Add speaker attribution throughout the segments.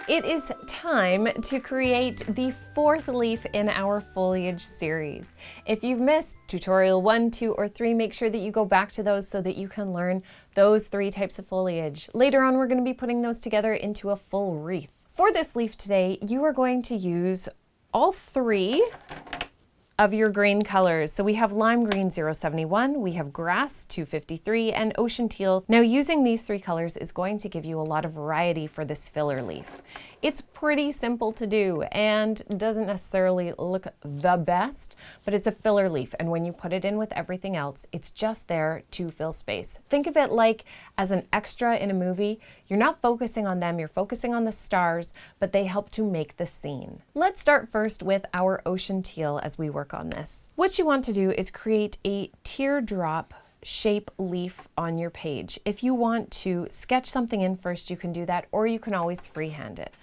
Speaker 1: It is time to create the fourth leaf in our foliage series. If you've missed tutorial 1, 2, or 3, make sure that you go back to those so that you can learn those 3 types of foliage. Later on, we're going to be putting those together into a full wreath. For this leaf today, you are going to use all 3 of your green colors. So we have lime green 071, we have grass 253, and ocean teal. Now using these 3 colors is going to give you a lot of variety for this filler leaf. It's pretty simple to do and doesn't necessarily look the best, but it's a filler leaf, and when you put it in with everything else, it's just there to fill space. Think of it like as an extra in a movie. You're not focusing on them, you're focusing on the stars, but they help to make the scene. Let's start first with our ocean teal as we work on this. What you want to do is create a teardrop shape leaf on your page. If you want to sketch something in first, you can do that, or you can always freehand it.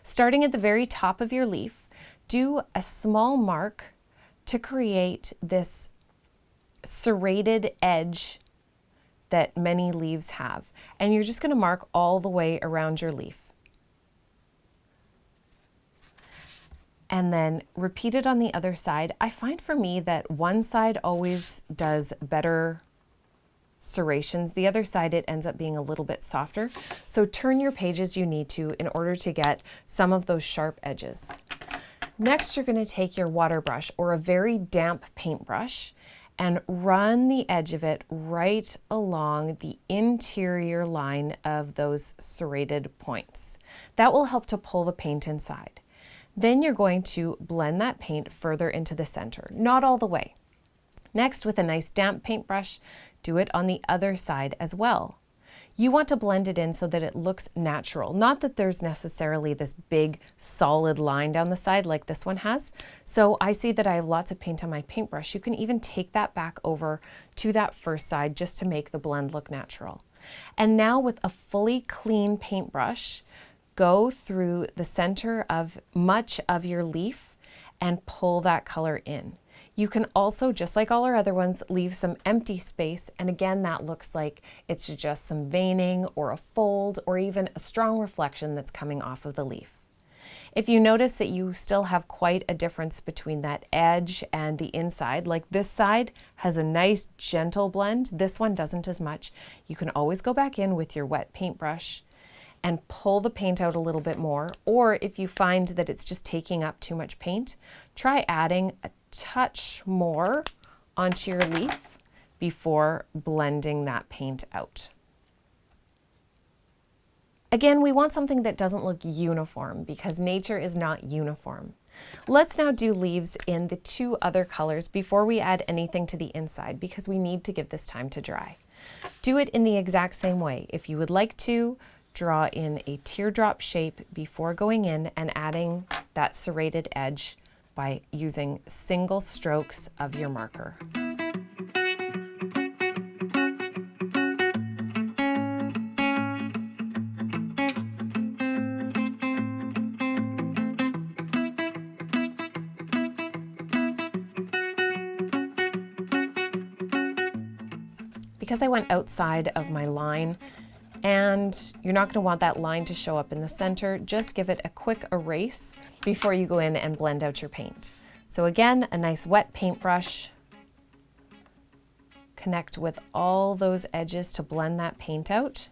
Speaker 1: Starting at the very top of your leaf, do a small mark to create this serrated edge that many leaves have. And you're just going to mark all the way around your leaf. And then repeat it on the other side. I find for me that one side always does better serrations. The other side, it ends up being a little bit softer. So turn your page as you need to in order to get some of those sharp edges. Next, you're going to take your water brush or a very damp paintbrush and run the edge of it right along the interior line of those serrated points. That will help to pull the paint inside. Then you're going to blend that paint further into the center, not all the way. Next, with a nice damp paintbrush, do it on the other side as well. You want to blend it in so that it looks natural, not that there's necessarily this big solid line down the side like this one has. So I see that I have lots of paint on my paintbrush. You can even take that back over to that first side just to make the blend look natural. And now with a fully clean paintbrush, go through the center of much of your leaf and pull that color in. You can also, just like all our other ones, leave some empty space, and again that looks like it's just some veining or a fold or even a strong reflection that's coming off of the leaf. If you notice that you still have quite a difference between that edge and the inside, like this side has a nice gentle blend, this one doesn't as much, you can always go back in with your wet paintbrush and pull the paint out a little bit more, or if you find that it's just taking up too much paint, try adding a touch more onto your leaf before blending that paint out. Again, we want something that doesn't look uniform because nature is not uniform. Let's now do leaves in the 2 other colors before we add anything to the inside because we need to give this time to dry. Do it in the exact same way. If you would like to, draw in a teardrop shape before going in and adding that serrated edge by using single strokes of your marker. Because I went outside of my line, and you're not going to want that line to show up in the center, just give it a quick erase before you go in and blend out your paint. So again, a nice wet paintbrush. Connect with all those edges to blend that paint out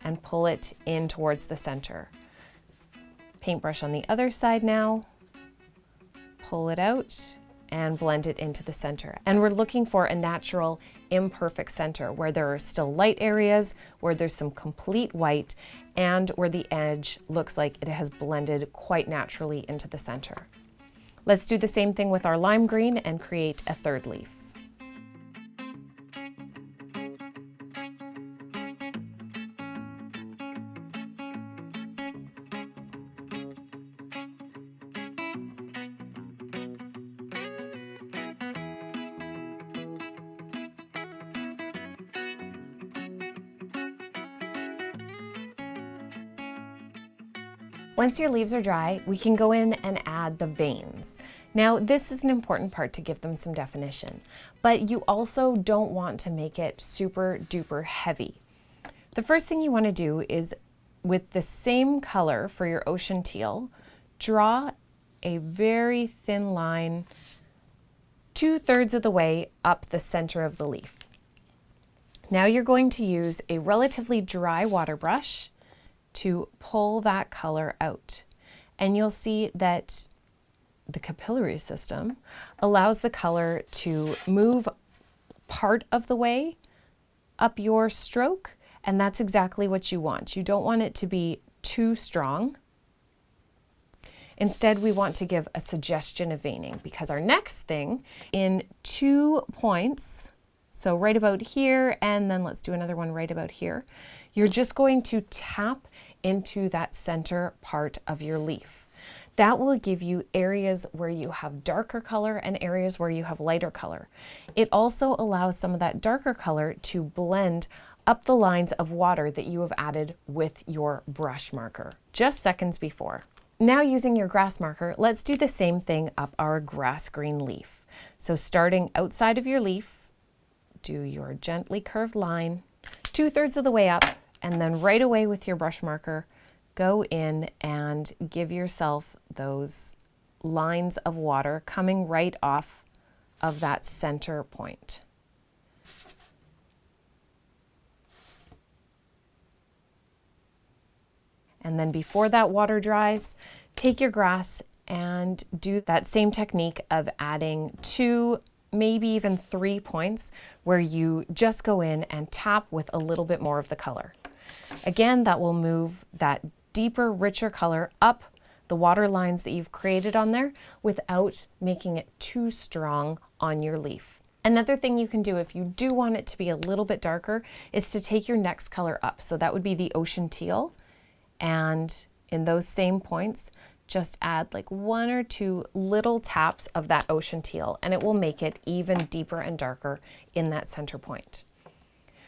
Speaker 1: and pull it in towards the center. Paintbrush on the other side now, pull it out and blend it into the center. And we're looking for a natural, imperfect center where there are still light areas, where there's some complete white, and where the edge looks like it has blended quite naturally into the center. Let's do the same thing with our lime green and create a 3rd leaf. Once your leaves are dry, we can go in and add the veins. Now, this is an important part to give them some definition, but you also don't want to make it super duper heavy. The first thing you want to do is, with the same color for your ocean teal, draw a very thin line 2/3 of the way up the center of the leaf. Now you're going to use a relatively dry water brush to pull that color out. And you'll see that the capillary system allows the color to move part of the way up your stroke, and that's exactly what you want. You don't want it to be too strong. Instead, we want to give a suggestion of veining, because our next thing, in 2 points, so right about here, and then let's do another one right about here, you're just going to tap into that center part of your leaf. That will give you areas where you have darker color and areas where you have lighter color. It also allows some of that darker color to blend up the lines of water that you have added with your brush marker just seconds before. Now, using your grass marker, let's do the same thing up our grass green leaf. So starting outside of your leaf, do your gently curved line 2/3 of the way up, and then right away with your brush marker, go in and give yourself those lines of water coming right off of that center point. And then before that water dries, take your grass and do that same technique of adding 2, maybe even 3 points where you just go in and tap with a little bit more of the color. Again, that will move that deeper, richer color up the water lines that you've created on there without making it too strong on your leaf. Another thing you can do if you do want it to be a little bit darker is to take your next color up. So that would be the ocean teal. And in those same points, just add like 1 or 2 little taps of that ocean teal, and it will make it even deeper and darker in that center point.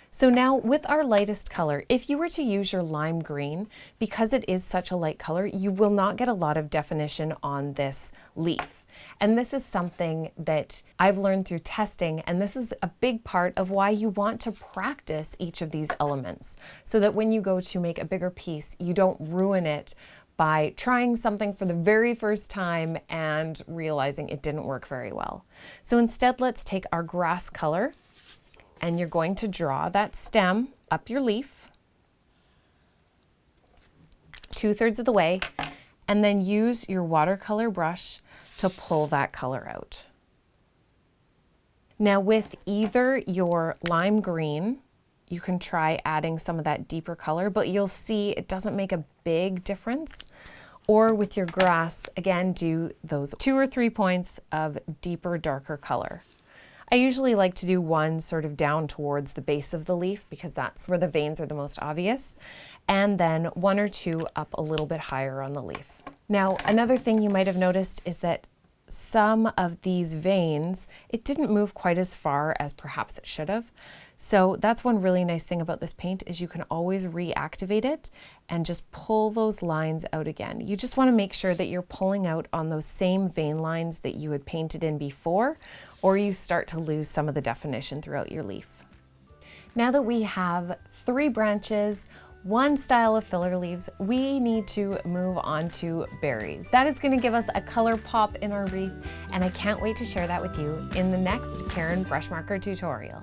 Speaker 1: So now with our lightest color, if you were to use your lime green, because it is such a light color, you will not get a lot of definition on this leaf. And this is something that I've learned through testing, and this is a big part of why you want to practice each of these elements, so that when you go to make a bigger piece, you don't ruin it by trying something for the very first time and realizing it didn't work very well. So instead, let's take our grass color, and you're going to draw that stem up your leaf 2/3 of the way, and then use your watercolor brush to pull that color out. Now with either your lime green, you can try adding some of that deeper color, but you'll see it doesn't make a big difference. Or with your grass, again, do those 2 or 3 points of deeper, darker color. I usually like to do one sort of down towards the base of the leaf because that's where the veins are the most obvious, and then 1 or 2 up a little bit higher on the leaf. Now, another thing you might have noticed is that some of these veins, it didn't move quite as far as perhaps it should have. So that's one really nice thing about this paint is you can always reactivate it and just pull those lines out again. You just want to make sure that you're pulling out on those same vein lines that you had painted in before, or you start to lose some of the definition throughout your leaf. Now that we have 3 branches, 1 style of filler leaves, we need to move on to berries. That is going to give us a color pop in our wreath, and I can't wait to share that with you in the next Karin Brushmarker tutorial.